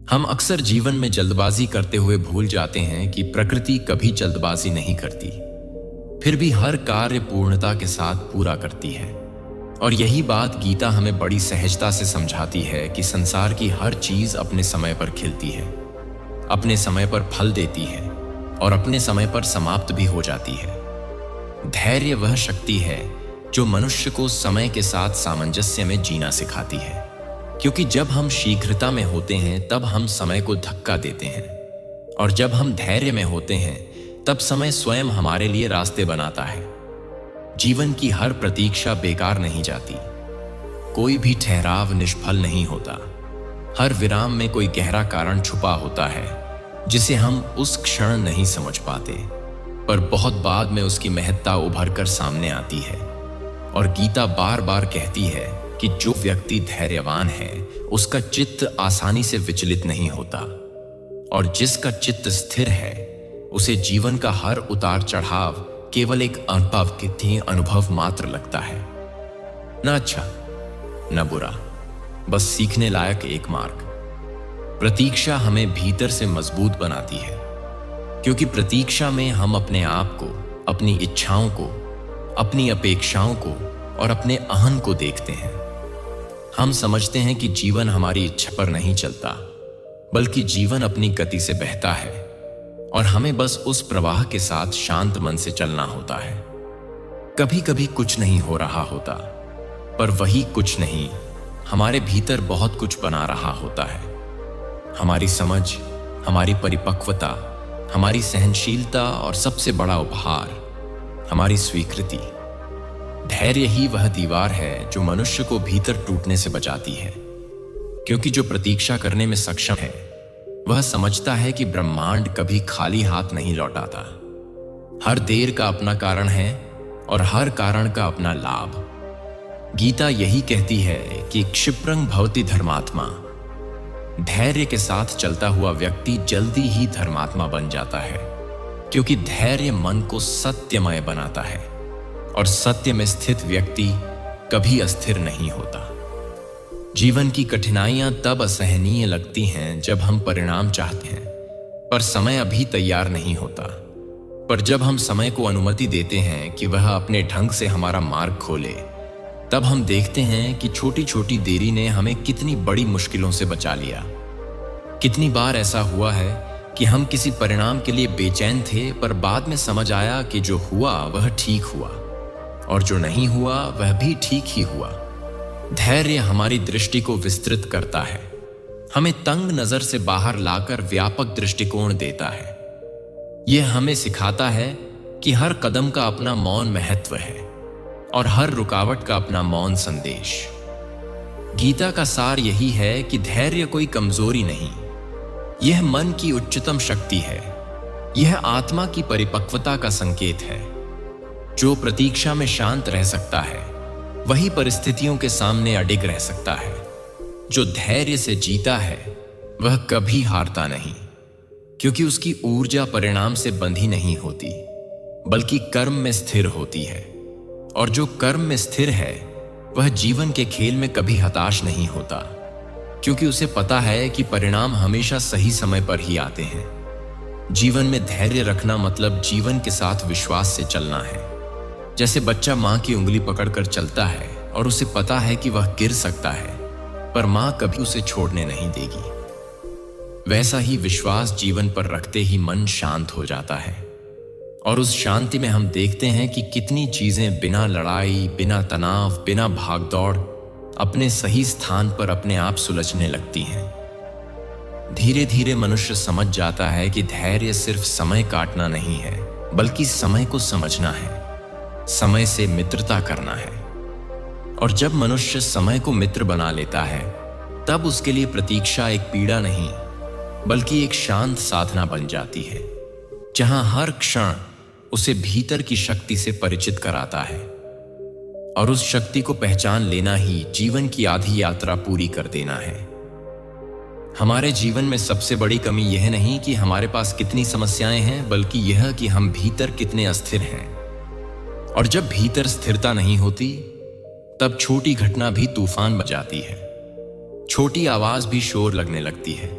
हम अक्सर जीवन में जल्दबाजी करते हुए भूल जाते हैं कि प्रकृति कभी जल्दबाजी नहीं करती, फिर भी हर कार्य पूर्णता के साथ पूरा करती है। और यही बात गीता हमें बड़ी सहजता से समझाती है कि संसार की हर चीज अपने समय पर खिलती है, अपने समय पर फल देती है और अपने समय पर समाप्त भी हो जाती है। धैर्य वह शक्ति है जो मनुष्य को समय के साथ सामंजस्य में जीना सिखाती है, क्योंकि जब हम शीघ्रता में होते हैं तब हम समय को धक्का देते हैं, और जब हम धैर्य में होते हैं तब समय स्वयं हमारे लिए रास्ते बनाता है। जीवन की हर प्रतीक्षा बेकार नहीं जाती, कोई भी ठहराव निष्फल नहीं होता। हर विराम में कोई गहरा कारण छुपा होता है जिसे हम उस क्षण नहीं समझ पाते, पर बहुत बाद में उसकी महत्ता उभर कर सामने आती है। और गीता बार बार कहती है कि जो व्यक्ति धैर्यवान है उसका चित्त आसानी से विचलित नहीं होता, और जिसका चित्त स्थिर है उसे जीवन का हर उतार चढ़ाव केवल एक अनुभव मात्र लगता है। न अच्छा न बुरा, बस सीखने लायक एक मार्ग। प्रतीक्षा हमें भीतर से मजबूत बनाती है, क्योंकि प्रतीक्षा में हम अपने आप को, अपनी इच्छाओं को, अपनी अपेक्षाओं को और अपने अहं को देखते हैं। हम समझते हैं कि जीवन हमारी इच्छा पर नहीं चलता, बल्कि जीवन अपनी गति से बहता है और हमें बस उस प्रवाह के साथ शांत मन से चलना होता है। कभी कभी कुछ नहीं हो रहा होता, पर वही कुछ नहीं हमारे भीतर बहुत कुछ बना रहा होता है। हमारी समझ, हमारी परिपक्वता, हमारी सहनशीलता और सबसे बड़ा उपहार हमारी स्वीकृति। धैर्य ही वह दीवार है जो मनुष्य को भीतर टूटने से बचाती है, क्योंकि जो प्रतीक्षा करने में सक्षम है वह समझता है कि ब्रह्मांड कभी खाली हाथ नहीं लौटाता। हर देर का अपना कारण है और हर कारण का अपना लाभ। गीता यही कहती है कि क्षिप्रं भवति धर्मात्मा। धैर्य के साथ चलता हुआ व्यक्ति जल्दी ही धर्मात्मा बन जाता है, क्योंकि धैर्य मन को सत्यमय बनाता है और सत्य में स्थित व्यक्ति कभी अस्थिर नहीं होता। जीवन की कठिनाइयां तब असहनीय लगती हैं जब हम परिणाम चाहते हैं पर समय अभी तैयार नहीं होता। पर जब हम समय को अनुमति देते हैं कि वह अपने ढंग से हमारा मार्ग खोले, तब हम देखते हैं कि छोटी छोटी देरी ने हमें कितनी बड़ी मुश्किलों से बचा लिया। कितनी बार ऐसा हुआ है कि हम किसी परिणाम के लिए बेचैन थे, पर बाद में समझ आया कि जो हुआ वह ठीक हुआ और जो नहीं हुआ वह भी ठीक ही हुआ। धैर्य हमारी दृष्टि को विस्तृत करता है, हमें तंग नजर से बाहर लाकर व्यापक दृष्टिकोण देता है। यह हमें सिखाता है कि हर कदम का अपना मौन महत्व है और हर रुकावट का अपना मौन संदेश। गीता का सार यही है कि धैर्य कोई कमजोरी नहीं, यह मन की उच्चतम शक्ति है। यह आत्मा की परिपक्वता का संकेत है। जो प्रतीक्षा में शांत रह सकता है वही परिस्थितियों के सामने अडिग रह सकता है। जो धैर्य से जीता है वह कभी हारता नहीं, क्योंकि उसकी ऊर्जा परिणाम से बंधी नहीं होती, बल्कि कर्म में स्थिर होती है। और जो कर्म में स्थिर है वह जीवन के खेल में कभी हताश नहीं होता, क्योंकि उसे पता है कि परिणाम हमेशा सही समय पर ही आते हैं। जीवन में धैर्य रखना मतलब जीवन के साथ विश्वास से चलना है। जैसे बच्चा मां की उंगली पकड़कर चलता है और उसे पता है कि वह गिर सकता है, पर मां कभी उसे छोड़ने नहीं देगी। वैसा ही विश्वास जीवन पर रखते ही मन शांत हो जाता है, और उस शांति में हम देखते हैं कि कितनी चीजें बिना लड़ाई, बिना तनाव, बिना भागदौड़ अपने सही स्थान पर अपने आप सुलझने लगती हैं। धीरे धीरे मनुष्य समझ जाता है कि धैर्य सिर्फ समय काटना नहीं है, बल्कि समय को समझना है, समय से मित्रता करना है। और जब मनुष्य समय को मित्र बना लेता है तब उसके लिए प्रतीक्षा एक पीड़ा नहीं, बल्कि एक शांत साधना बन जाती है, जहां हर क्षण उसे भीतर की शक्ति से परिचित कराता है। और उस शक्ति को पहचान लेना ही जीवन की आधी यात्रा पूरी कर देना है। हमारे जीवन में सबसे बड़ी कमी यह नहीं कि हमारे पास कितनी समस्याएं हैं, बल्कि यह कि हम भीतर कितने अस्थिर हैं। और जब भीतर स्थिरता नहीं होती तब छोटी घटना भी तूफान बन जाती है, छोटी आवाज भी शोर लगने लगती है,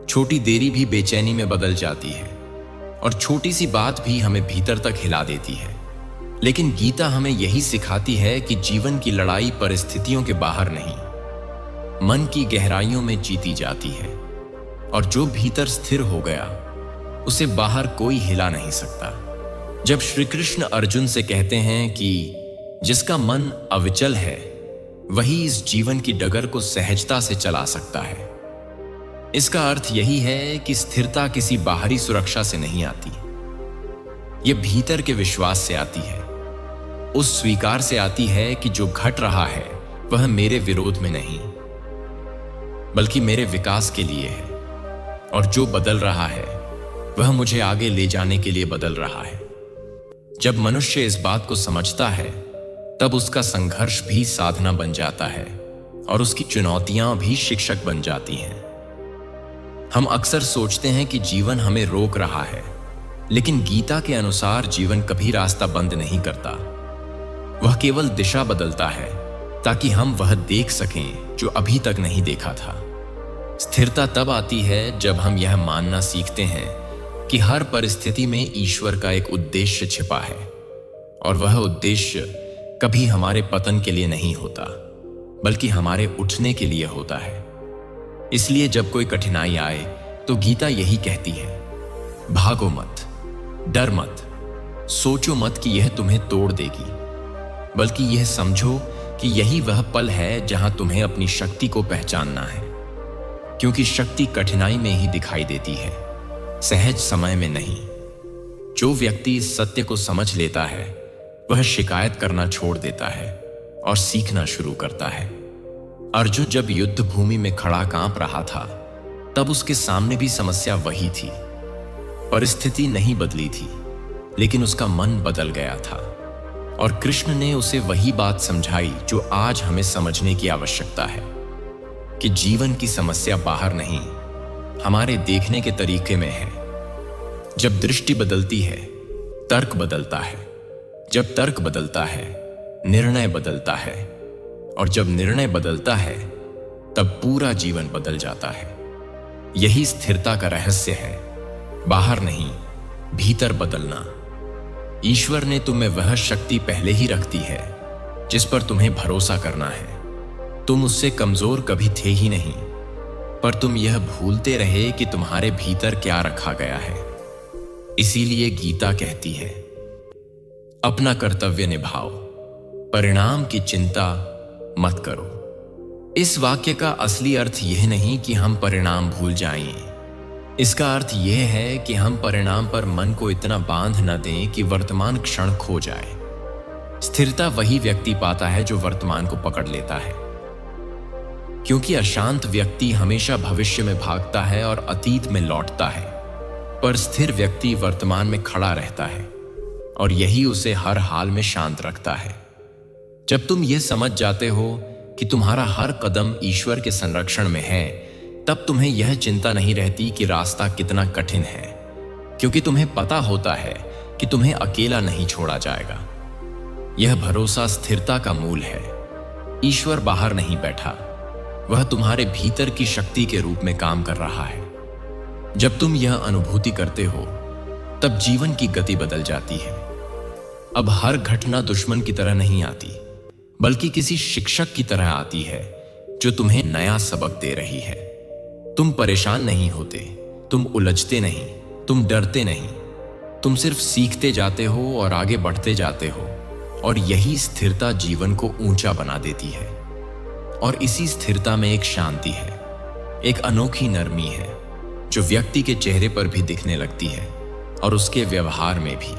छोटी देरी भी बेचैनी में बदल जाती है और छोटी सी बात भी हमें भीतर तक हिला देती है। लेकिन गीता हमें यही सिखाती है कि जीवन की लड़ाई परिस्थितियों के बाहर नहीं, मन की गहराइयों में जीती जाती है, और जो भीतर स्थिर हो गया उसे बाहर कोई हिला नहीं सकता। जब श्री कृष्ण अर्जुन से कहते हैं कि जिसका मन अविचल है वही इस जीवन की डगर को सहजता से चला सकता है, इसका अर्थ यही है कि स्थिरता किसी बाहरी सुरक्षा से नहीं आती, यह भीतर के विश्वास से आती है, उस स्वीकार से आती है कि जो घट रहा है वह मेरे विरोध में नहीं बल्कि मेरे विकास के लिए है, और जो बदल रहा है वह मुझे आगे ले जाने के लिए बदल रहा है। जब मनुष्य इस बात को समझता है तब उसका संघर्ष भी साधना बन जाता है और उसकी चुनौतियां भी शिक्षक बन जाती हैं। हम अक्सर सोचते हैं कि जीवन हमें रोक रहा है, लेकिन गीता के अनुसार जीवन कभी रास्ता बंद नहीं करता, वह केवल दिशा बदलता है ताकि हम वह देख सकें जो अभी तक नहीं देखा था। स्थिरता तब आती है जब हम यह मानना सीखते हैं कि हर परिस्थिति में ईश्वर का एक उद्देश्य छिपा है, और वह उद्देश्य कभी हमारे पतन के लिए नहीं होता बल्कि हमारे उठने के लिए होता है। इसलिए जब कोई कठिनाई आए तो गीता यही कहती है, भागो मत, डर मत, सोचो मत कि यह तुम्हें तोड़ देगी, बल्कि यह समझो कि यही वह पल है जहां तुम्हें अपनी शक्ति को पहचानना है, क्योंकि शक्ति कठिनाई में ही दिखाई देती है, सहज समय में नहीं। जो व्यक्ति इस सत्य को समझ लेता है वह शिकायत करना छोड़ देता है और सीखना शुरू करता है। अर्जुन जब युद्ध भूमि में खड़ा कांप रहा था तब उसके सामने भी समस्या वही थी। परिस्थिति नहीं बदली थी, लेकिन उसका मन बदल गया था, और कृष्ण ने उसे वही बात समझाई जो आज हमें समझने की आवश्यकता है कि जीवन की समस्या बाहर नहीं, हमारे देखने के तरीके में है। जब दृष्टि बदलती है तर्क बदलता है, जब तर्क बदलता है निर्णय बदलता है, और जब निर्णय बदलता है तब पूरा जीवन बदल जाता है। यही स्थिरता का रहस्य है, बाहर नहीं भीतर बदलना। ईश्वर ने तुम्हें वह शक्ति पहले ही रख दी है जिस पर तुम्हें भरोसा करना है। तुम उससे कमजोर कभी थे ही नहीं, पर तुम यह भूलते रहे कि तुम्हारे भीतर क्या रखा गया है। इसीलिए गीता कहती है, अपना कर्तव्य निभाओ, परिणाम की चिंता मत करो। इस वाक्य का असली अर्थ यह नहीं कि हम परिणाम भूल जाएं। इसका अर्थ यह है कि हम परिणाम पर मन को इतना बांध न दें कि वर्तमान क्षण खो जाए। स्थिरता वही व्यक्ति पाता है जो वर्तमान को पकड़ लेता है, क्योंकि अशांत व्यक्ति हमेशा भविष्य में भागता है और अतीत में लौटता है, पर स्थिर व्यक्ति वर्तमान में खड़ा रहता है, और यही उसे हर हाल में शांत रखता है। जब तुम यह समझ जाते हो कि तुम्हारा हर कदम ईश्वर के संरक्षण में है, तब तुम्हें यह चिंता नहीं रहती कि रास्ता कितना कठिन है, क्योंकि तुम्हें पता होता है कि तुम्हें अकेला नहीं छोड़ा जाएगा। यह भरोसा स्थिरता का मूल है। ईश्वर बाहर नहीं बैठा, वह तुम्हारे भीतर की शक्ति के रूप में काम कर रहा है। जब तुम यह अनुभूति करते हो तब जीवन की गति बदल जाती है। अब हर घटना दुश्मन की तरह नहीं आती, बल्कि किसी शिक्षक की तरह आती है जो तुम्हें नया सबक दे रही है। तुम परेशान नहीं होते, तुम उलझते नहीं, तुम डरते नहीं, तुम सिर्फ सीखते जाते हो और आगे बढ़ते जाते हो, और यही स्थिरता जीवन को ऊंचा बना देती है। और इसी स्थिरता में एक शांति है, एक अनोखी नरमी है जो व्यक्ति के चेहरे पर भी दिखने लगती है और उसके व्यवहार में भी।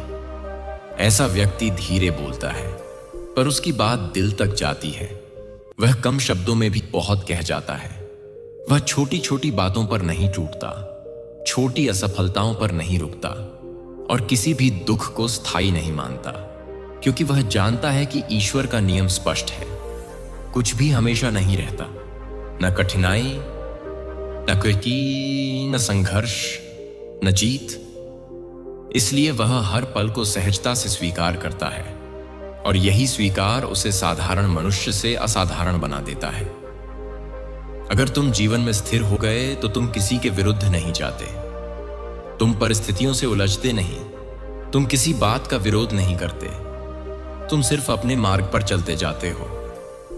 ऐसा व्यक्ति धीरे बोलता है, पर उसकी बात दिल तक जाती है। वह कम शब्दों में भी बहुत कह जाता है। वह छोटी छोटी बातों पर नहीं टूटता, छोटी असफलताओं पर नहीं रुकता, और किसी भी दुख को स्थायी नहीं मानता, क्योंकि वह जानता है कि ईश्वर का नियम स्पष्ट है। कुछ भी हमेशा नहीं रहता, न कठिनाई, न कृति, न संघर्ष, न जीत। इसलिए वह हर पल को सहजता से स्वीकार करता है, और यही स्वीकार उसे साधारण मनुष्य से असाधारण बना देता है। अगर तुम जीवन में स्थिर हो गए तो तुम किसी के विरुद्ध नहीं जाते, तुम परिस्थितियों से उलझते नहीं, तुम किसी बात का विरोध नहीं करते, तुम सिर्फ अपने मार्ग पर चलते जाते हो।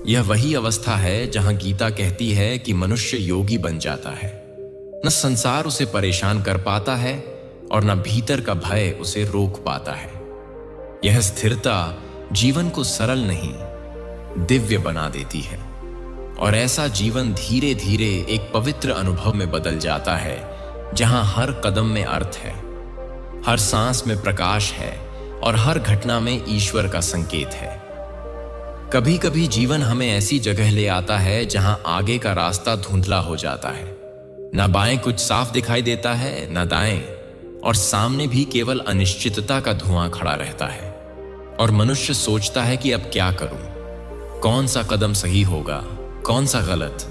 यह वही अवस्था है जहां गीता कहती है कि मनुष्य योगी बन जाता है। न संसार उसे परेशान कर पाता है और न भीतर का भय उसे रोक पाता है। यह स्थिरता जीवन को सरल नहीं, दिव्य बना देती है, और ऐसा जीवन धीरे धीरे एक पवित्र अनुभव में बदल जाता है जहां हर कदम में अर्थ है, हर सांस में प्रकाश है और हर घटना में ईश्वर का संकेत है। कभी कभी जीवन हमें ऐसी जगह ले आता है जहां आगे का रास्ता धुंधला हो जाता है, न बाएं कुछ साफ दिखाई देता है न दाएं, और सामने भी केवल अनिश्चितता का धुआं खड़ा रहता है। और मनुष्य सोचता है कि अब क्या करूं, कौन सा कदम सही होगा, कौन सा गलत।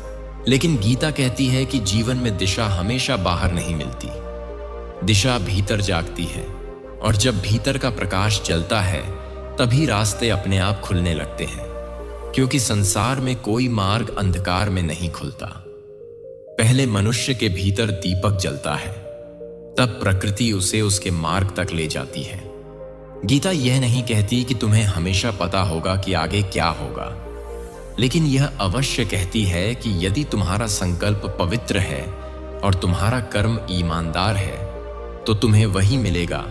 लेकिन गीता कहती है कि जीवन में दिशा हमेशा बाहर नहीं मिलती, दिशा भीतर जागती है, और जब भीतर का प्रकाश जलता है तभी रास्ते अपने आप खुलने लगते हैं, क्योंकि संसार में कोई मार्ग अंधकार में नहीं खुलता। पहले मनुष्य के भीतर दीपक जलता है, तब प्रकृति उसे उसके मार्ग तक ले जाती है। गीता यह नहीं कहती कि तुम्हें हमेशा पता होगा कि आगे क्या होगा, लेकिन यह अवश्य कहती है कि यदि तुम्हारा संकल्प पवित्र है और तुम्हारा कर्म ईमानदार है तो तुम्हें वही मिलेगा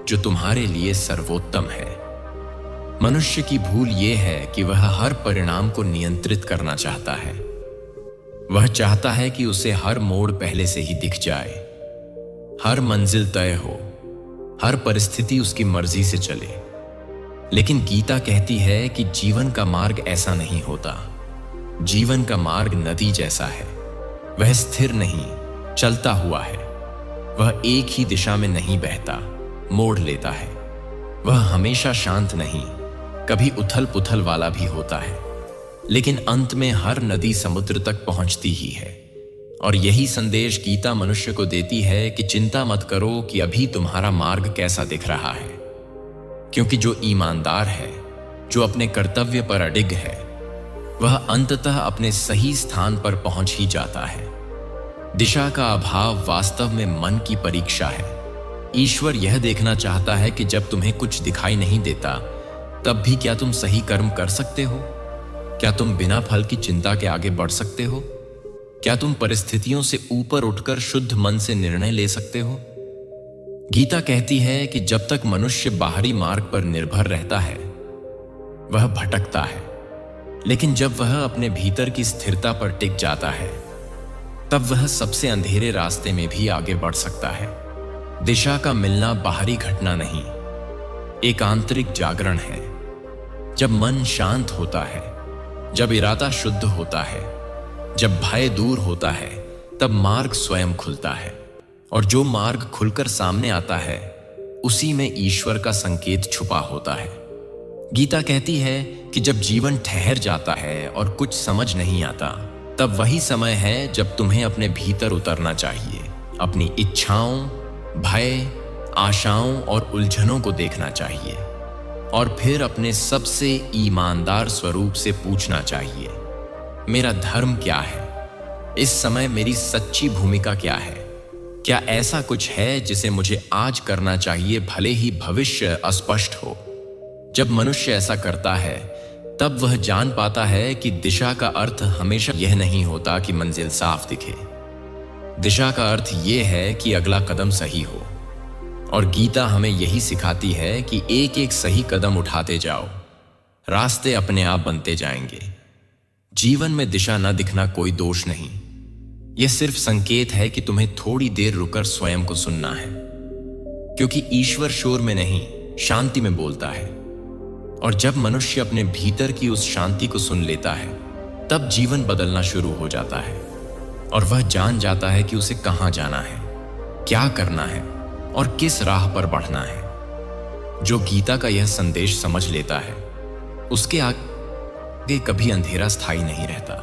जो तुम्हारे लिए सर्वोत्तम है। मनुष्य की भूल यह है कि वह हर परिणाम को नियंत्रित करना चाहता है। वह चाहता है कि उसे हर मोड़ पहले से ही दिख जाए, हर मंजिल तय हो, हर परिस्थिति उसकी मर्जी से चले। लेकिन गीता कहती है कि जीवन का मार्ग ऐसा नहीं होता। जीवन का मार्ग नदी जैसा है, वह स्थिर नहीं, चलता हुआ है। वह एक ही दिशा में नहीं बहता, मोड़ लेता है। वह हमेशा शांत नहीं, कभी उथल पुथल वाला भी होता है, लेकिन अंत में हर नदी समुद्र तक पहुंचती ही है। और यही संदेश गीता मनुष्य को देती है कि चिंता मत करो कि अभी तुम्हारा मार्ग कैसा दिख रहा है, क्योंकि जो ईमानदार है, जो अपने कर्तव्य पर अडिग है, वह अंततः अपने सही स्थान पर पहुंच ही जाता है। दिशा का अभाव वास्तव में मन की परीक्षा है। ईश्वर यह देखना चाहता है कि जब तुम्हें कुछ दिखाई नहीं देता तब भी क्या तुम सही कर्म कर सकते हो? क्या तुम बिना फल की चिंता के आगे बढ़ सकते हो? क्या तुम परिस्थितियों से ऊपर उठकर शुद्ध मन से निर्णय ले सकते हो? गीता कहती है कि जब तक मनुष्य बाहरी मार्ग पर निर्भर रहता है वह भटकता है, लेकिन जब वह अपने भीतर की स्थिरता पर टिक जाता है तब वह सबसे अंधेरे रास्ते में भी आगे बढ़ सकता है। दिशा का मिलना बाहरी घटना नहीं, एक आंतरिक जागरण है। जब मन शांत होता है, जब इरादा शुद्ध होता है, जब भय दूर होता है, तब मार्ग स्वयं खुलता है, और जो मार्ग खुलकर सामने आता है उसी में ईश्वर का संकेत छुपा होता है। गीता कहती है कि जब जीवन ठहर जाता है और कुछ समझ नहीं आता, तब वही समय है जब तुम्हें अपने भीतर उतरना चाहिए, अपनी इच्छाओं, भय, आशाओं और उलझनों को देखना चाहिए, और फिर अपने सबसे ईमानदार स्वरूप से पूछना चाहिए, मेरा धर्म क्या है? इस समय मेरी सच्ची भूमिका क्या है? क्या ऐसा कुछ है जिसे मुझे आज करना चाहिए भले ही भविष्य अस्पष्ट हो? जब मनुष्य ऐसा करता है तब वह जान पाता है कि दिशा का अर्थ हमेशा यह नहीं होता कि मंजिल साफ दिखे। दिशा का अर्थ यह है कि अगला कदम सही हो, और गीता हमें यही सिखाती है कि एक एक सही कदम उठाते जाओ, रास्ते अपने आप बनते जाएंगे। जीवन में दिशा न दिखना कोई दोष नहीं, यह सिर्फ संकेत है कि तुम्हें थोड़ी देर रुकर स्वयं को सुनना है, क्योंकि ईश्वर शोर में नहीं, शांति में बोलता है। और जब मनुष्य अपने भीतर की उस शांति को सुन लेता है तब जीवन बदलना शुरू हो जाता है, और वह जान जाता है कि उसे कहां जाना है, क्या करना है और किस राह पर बढ़ना है। जो गीता का यह संदेश समझ लेता है उसके आगे कभी अंधेरा स्थायी नहीं रहता।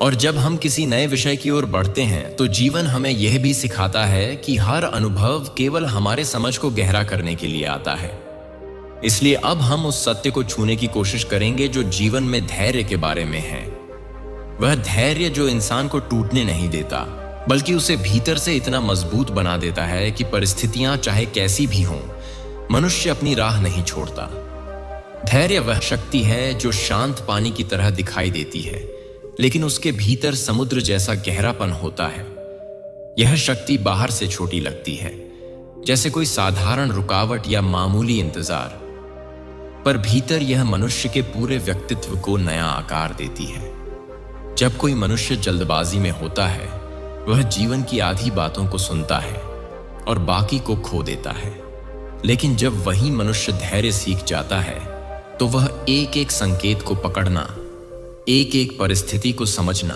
और जब हम किसी नए विषय की ओर बढ़ते हैं तो जीवन हमें यह भी सिखाता है कि हर अनुभव केवल हमारे समझ को गहरा करने के लिए आता है। इसलिए अब हम उस सत्य को छूने की कोशिश करेंगे जो जीवन में धैर्य के बारे में है। वह धैर्य जो इंसान को टूटने नहीं देता, बल्कि उसे भीतर से इतना मजबूत बना देता है कि परिस्थितियां चाहे कैसी भी हों, मनुष्य अपनी राह नहीं छोड़ता। धैर्य वह शक्ति है जो शांत पानी की तरह दिखाई देती है, लेकिन उसके भीतर समुद्र जैसा गहरापन होता है। यह शक्ति बाहर से छोटी लगती है, जैसे कोई साधारण रुकावट या मामूली इंतजार, पर भीतर यह मनुष्य के पूरे व्यक्तित्व को नया आकार देती है। जब कोई मनुष्य जल्दबाजी में होता है, वह जीवन की आधी बातों को सुनता है और बाकी को खो देता है। लेकिन जब वही मनुष्य धैर्य सीख जाता है, तो वह एक एक संकेत को पकड़ना, एक एक परिस्थिति को समझना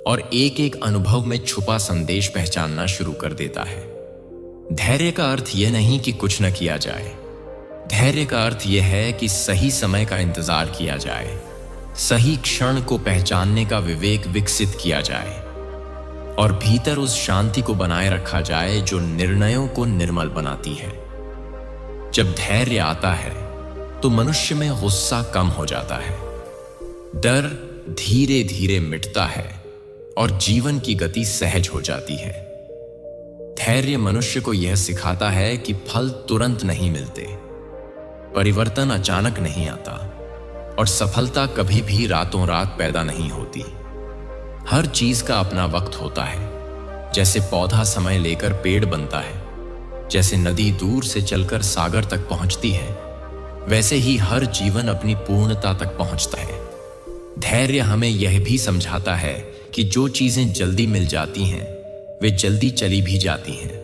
और एक एक अनुभव में छुपा संदेश पहचानना शुरू कर देता है। धैर्य का अर्थ यह नहीं कि कुछ न किया जाए। धैर्य का अर्थ यह है कि सही समय का इंतजार किया जाए, सही क्षण को पहचानने का विवेक विकसित किया जाए और भीतर उस शांति को बनाए रखा जाए जो निर्णयों को निर्मल बनाती है। जब धैर्य आता है तो मनुष्य में गुस्सा कम हो जाता है, डर धीरे धीरे मिटता है और जीवन की गति सहज हो जाती है। धैर्य मनुष्य को यह सिखाता है कि फल तुरंत नहीं मिलते, परिवर्तन अचानक नहीं आता और सफलता कभी भी रातों रात पैदा नहीं होती। हर चीज का अपना वक्त होता है। जैसे पौधा समय लेकर पेड़ बनता है, जैसे नदी दूर से चलकर सागर तक पहुंचती है, वैसे ही हर जीवन अपनी पूर्णता तक पहुंचता है। धैर्य हमें यह भी समझाता है कि जो चीजें जल्दी मिल जाती हैं, वे जल्दी चली भी जाती हैं,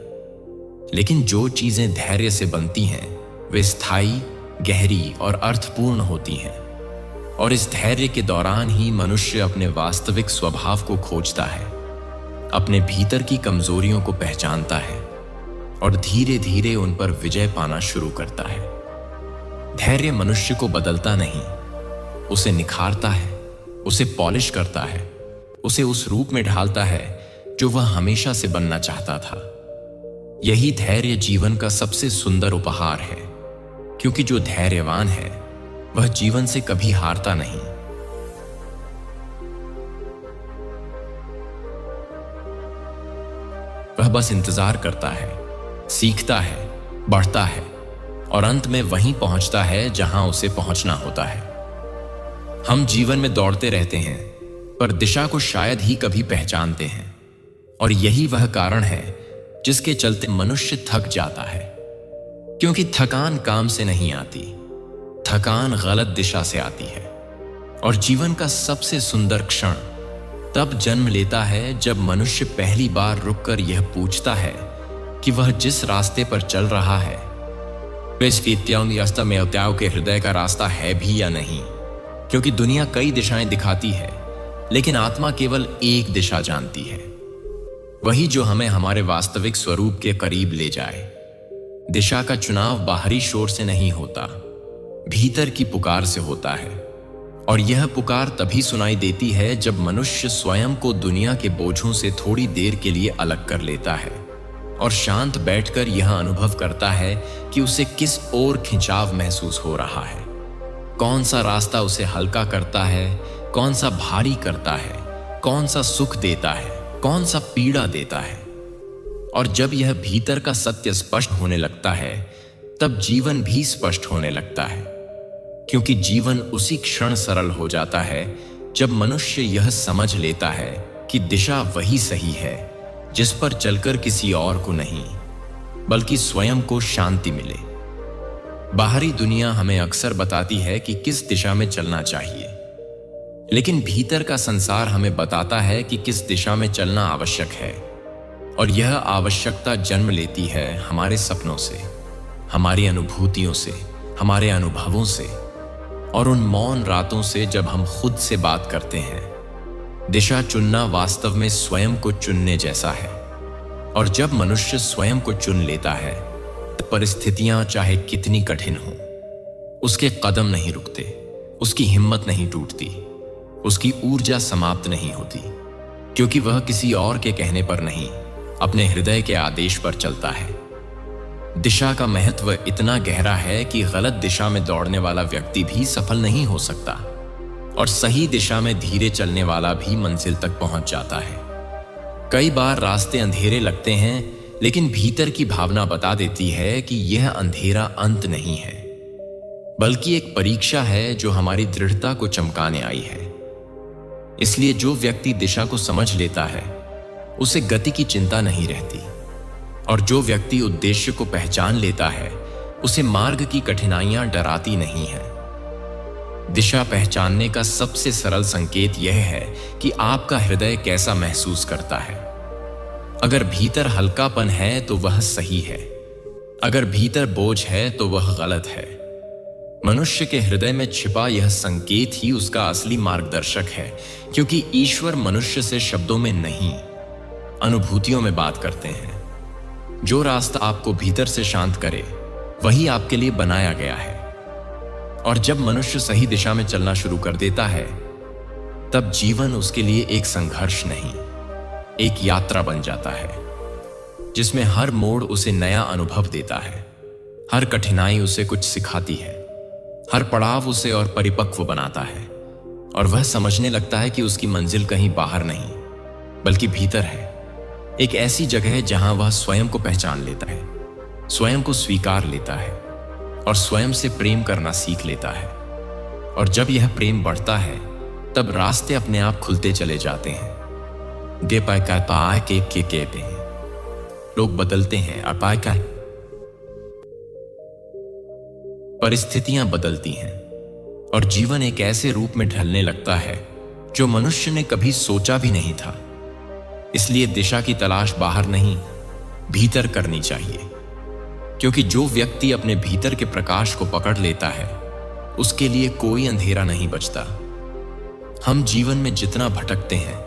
लेकिन जो चीजें धैर्य से बनती हैं, वे स्थायी, गहरी और अर्थपूर्ण होती हैं। और इस धैर्य के दौरान ही मनुष्य अपने वास्तविक स्वभाव को खोजता है, अपने भीतर की कमजोरियों को पहचानता है और धीरे धीरे उन पर विजय पाना शुरू करता है। धैर्य मनुष्य को बदलता नहीं, उसे निखारता है, उसे पॉलिश करता है, उसे उस रूप में ढालता है जो वह हमेशा से बनना चाहता था। यही धैर्य जीवन का सबसे सुंदर उपहार है, क्योंकि जो धैर्यवान है वह जीवन से कभी हारता नहीं। वह बस इंतजार करता है, सीखता है, बढ़ता है और अंत में वहीं पहुंचता है जहां उसे पहुंचना होता है। हम जीवन में दौड़ते रहते हैं, पर दिशा को शायद ही कभी पहचानते हैं, और यही वह कारण है जिसके चलते मनुष्य थक जाता है। क्योंकि थकान काम से नहीं आती, थकान गलत दिशा से आती है। और जीवन का सबसे सुंदर क्षण तब जन्म लेता है जब मनुष्य पहली बार रुककर यह पूछता है कि वह जिस रास्ते पर चल रहा है, वह के हृदय का रास्ता है भी या नहीं। क्योंकि दुनिया कई दिशाएं दिखाती है, लेकिन आत्मा केवल एक दिशा जानती है, वही जो हमें हमारे वास्तविक स्वरूप के करीब ले जाए। दिशा का चुनाव बाहरी शोर से नहीं होता, भीतर की पुकार से होता है। और यह पुकार तभी सुनाई देती है जब मनुष्य स्वयं को दुनिया के बोझों से थोड़ी देर के लिए अलग कर लेता है और शांत बैठकर यह अनुभव करता है कि उसे किस ओर खिंचाव महसूस हो रहा है, कौन सा रास्ता उसे हल्का करता है, कौन सा भारी करता है, कौन सा सुख देता है, कौन सा पीड़ा देता है। और जब यह भीतर का सत्य स्पष्ट होने लगता है, तब जीवन भी स्पष्ट होने लगता है। क्योंकि जीवन उसी क्षण सरल हो जाता है जब मनुष्य यह समझ लेता है कि दिशा वही सही है जिस पर चलकर किसी और को नहीं, बल्कि स्वयं को शांति मिले। बाहरी दुनिया हमें अक्सर बताती है कि किस दिशा में चलना चाहिए, लेकिन भीतर का संसार हमें बताता है कि किस दिशा में चलना आवश्यक है। और यह आवश्यकता जन्म लेती है हमारे सपनों से, हमारी अनुभूतियों से, हमारे अनुभवों से और उन मौन रातों से जब हम खुद से बात करते हैं। दिशा चुनना वास्तव में स्वयं को चुनने जैसा है। और जब मनुष्य स्वयं को चुन लेता है, तो परिस्थितियां चाहे कितनी कठिन हो, उसके कदम नहीं रुकते, उसकी हिम्मत नहीं टूटती, उसकी ऊर्जा समाप्त नहीं होती, क्योंकि वह किसी और के कहने पर नहीं, अपने हृदय के आदेश पर चलता है। दिशा का महत्व इतना गहरा है कि गलत दिशा में दौड़ने वाला व्यक्ति भी सफल नहीं हो सकता। और सही दिशा में धीरे चलने वाला भी मंजिल तक पहुंच जाता है। कई बार रास्ते अंधेरे लगते हैं, लेकिन भीतर की भावना बता देती है कि यह अंधेरा अंत नहीं है, बल्कि एक परीक्षा है जो हमारी दृढ़ता को चमकाने आई है। इसलिए जो व्यक्ति दिशा को समझ लेता है, उसे गति की चिंता नहीं रहती, और जो व्यक्ति उद्देश्य को पहचान लेता है, उसे मार्ग की कठिनाइयां डराती नहीं है। दिशा पहचानने का सबसे सरल संकेत यह है कि आपका हृदय कैसा महसूस करता है। अगर भीतर हल्कापन है तो वह सही है, अगर भीतर बोझ है तो वह गलत है। मनुष्य के हृदय में छिपा यह संकेत ही उसका असली मार्गदर्शक है, क्योंकि ईश्वर मनुष्य से शब्दों में नहीं, अनुभूतियों में बात करते हैं। जो रास्ता आपको भीतर से शांत करे, वही आपके लिए बनाया गया है। और जब मनुष्य सही दिशा में चलना शुरू कर देता है, तब जीवन उसके लिए एक संघर्ष नहीं, एक यात्रा बन जाता है, जिसमें हर मोड़ उसे नया अनुभव देता है, हर कठिनाई उसे कुछ सिखाती है, हर पड़ाव उसे और परिपक्व बनाता है, और वह समझने लगता है कि उसकी मंजिल कहीं बाहर नहीं, बल्कि भीतर है। एक ऐसी जगह है जहां वह स्वयं को पहचान लेता है, स्वयं को स्वीकार लेता है, और स्वयं से प्रेम करना सीख लेता है। और जब यह प्रेम बढ़ता है, तब रास्ते अपने आप खुलते चले जाते हैं। दे पाए का पाए के पे लोग बदलते हैं, अपाय का परिस्थितियां बदलती हैं, और जीवन एक ऐसे रूप में ढलने लगता है जो मनुष्य ने कभी सोचा भी नहीं था। इसलिए दिशा की तलाश बाहर नहीं, भीतर करनी चाहिए, क्योंकि जो व्यक्ति अपने भीतर के प्रकाश को पकड़ लेता है, उसके लिए कोई अंधेरा नहीं बचता। हम जीवन में जितना भटकते हैं,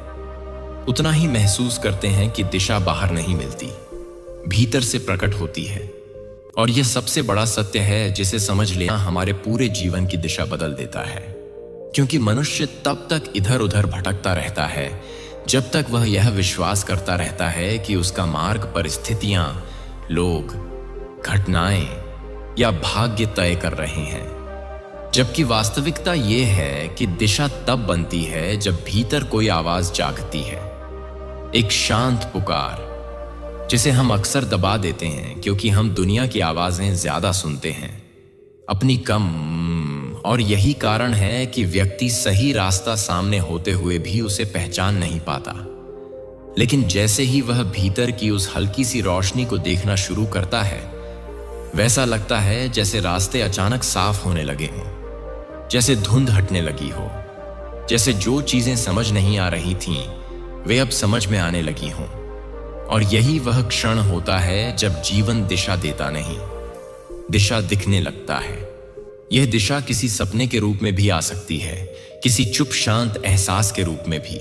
उतना ही महसूस करते हैं कि दिशा बाहर नहीं मिलती, भीतर से प्रकट होती है। और यह सबसे बड़ा सत्य है जिसे समझ लेना हमारे पूरे जीवन की दिशा बदल देता है, क्योंकि मनुष्य तब तक इधर उधर भटकता रहता है जब तक वह यह विश्वास करता रहता है कि उसका मार्ग परिस्थितियां, लोग, घटनाएं या भाग्य तय कर रहे हैं। जबकि वास्तविकता यह है कि दिशा तब बनती है जब भीतर कोई आवाज जागती है, एक शांत पुकार, जिसे हम अक्सर दबा देते हैं क्योंकि हम दुनिया की आवाजें ज्यादा सुनते हैं, अपनी कम। और यही कारण है कि व्यक्ति सही रास्ता सामने होते हुए भी उसे पहचान नहीं पाता। लेकिन जैसे ही वह भीतर की उस हल्की सी रोशनी को देखना शुरू करता है, वैसा लगता है जैसे रास्ते अचानक साफ होने लगे हों, जैसे धुंध हटने लगी हो, जैसे जो चीजें समझ नहीं आ रही थीं, वे अब समझ में आने लगी हों। और यही वह क्षण होता है जब जीवन दिशा देता नहीं, दिशा दिखने लगता है। यह दिशा किसी सपने के रूप में भी आ सकती है, किसी चुप शांत एहसास के रूप में भी,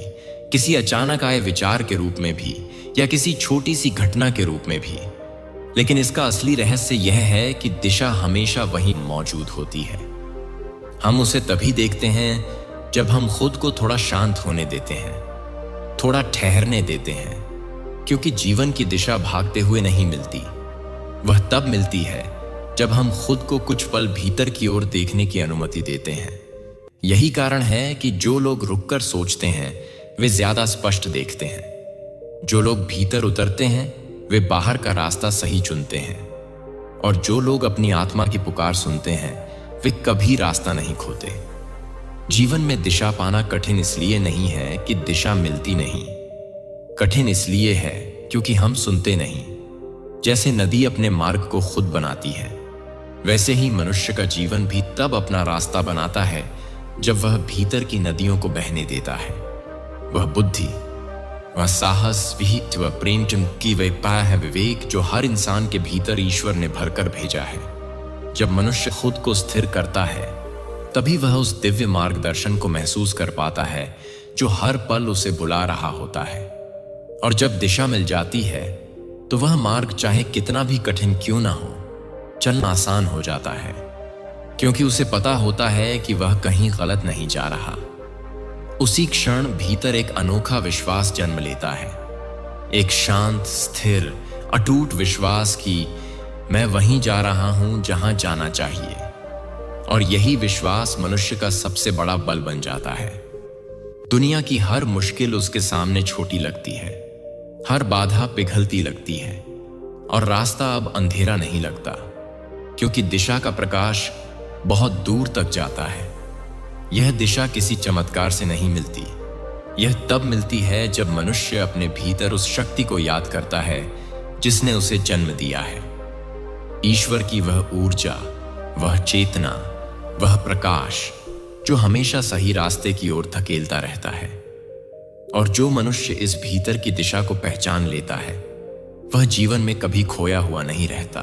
किसी अचानक आए विचार के रूप में भी, या किसी छोटी सी घटना के रूप में भी। लेकिन इसका असली रहस्य यह है कि दिशा हमेशा वहीं मौजूद होती है। हम उसे तभी देखते हैं जब हम खुद को थोड़ा शांत होने देते हैं, थोड़ा ठहरने देते हैं, क्योंकि जीवन की दिशा भागते हुए नहीं मिलती, वह तब मिलती है जब हम खुद को कुछ पल भीतर की ओर देखने की अनुमति देते हैं। यही कारण है कि जो लोग रुककर सोचते हैं, वे ज्यादा स्पष्ट देखते हैं। जो लोग भीतर उतरते हैं, वे बाहर का रास्ता सही चुनते हैं। और जो लोग अपनी आत्मा की पुकार सुनते हैं, वे कभी रास्ता नहीं खोते। जीवन में दिशा पाना कठिन इसलिए नहीं है कि दिशा मिलती नहीं, कठिन इसलिए है क्योंकि हम सुनते नहीं। जैसे नदी अपने मार्ग को खुद बनाती है, वैसे ही मनुष्य का जीवन भी तब अपना रास्ता बनाता है जब वह भीतर की नदियों को बहने देता है। वह बुद्धि, वह साहस, विहित, वह प्रेम की वह पाया है विवेक जो हर इंसान के भीतर ईश्वर ने भरकर भेजा है। जब मनुष्य खुद को स्थिर करता है, तभी वह उस दिव्य मार्गदर्शन को महसूस कर पाता है जो हर पल उसे बुला रहा होता है। और जब दिशा मिल जाती है, तो वह मार्ग चाहे कितना भी कठिन क्यों ना हो, चलना आसान हो जाता है, क्योंकि उसे पता होता है कि वह कहीं गलत नहीं जा रहा। उसी क्षण भीतर एक अनोखा विश्वास जन्म लेता है, एक शांत, स्थिर, अटूट विश्वास कि मैं वहीं जा रहा हूं जहां जाना चाहिए। और यही विश्वास मनुष्य का सबसे बड़ा बल बन जाता है। दुनिया की हर मुश्किल उसके सामने छोटी लगती है, हर बाधा पिघलती लगती है और रास्ता अब अंधेरा नहीं लगता, क्योंकि दिशा का प्रकाश बहुत दूर तक जाता है। यह दिशा किसी चमत्कार से नहीं मिलती, यह तब मिलती है जब मनुष्य अपने भीतर उस शक्ति को याद करता है जिसने उसे जन्म दिया है। ईश्वर की वह ऊर्जा, वह चेतना, वह प्रकाश जो हमेशा सही रास्ते की ओर धकेलता रहता है। और जो मनुष्य इस भीतर की दिशा को पहचान लेता है वह जीवन में कभी खोया हुआ नहीं रहता,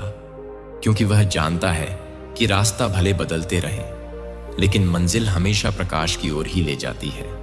क्योंकि वह जानता है कि रास्ता भले बदलते रहे लेकिन मंजिल हमेशा प्रकाश की ओर ही ले जाती है।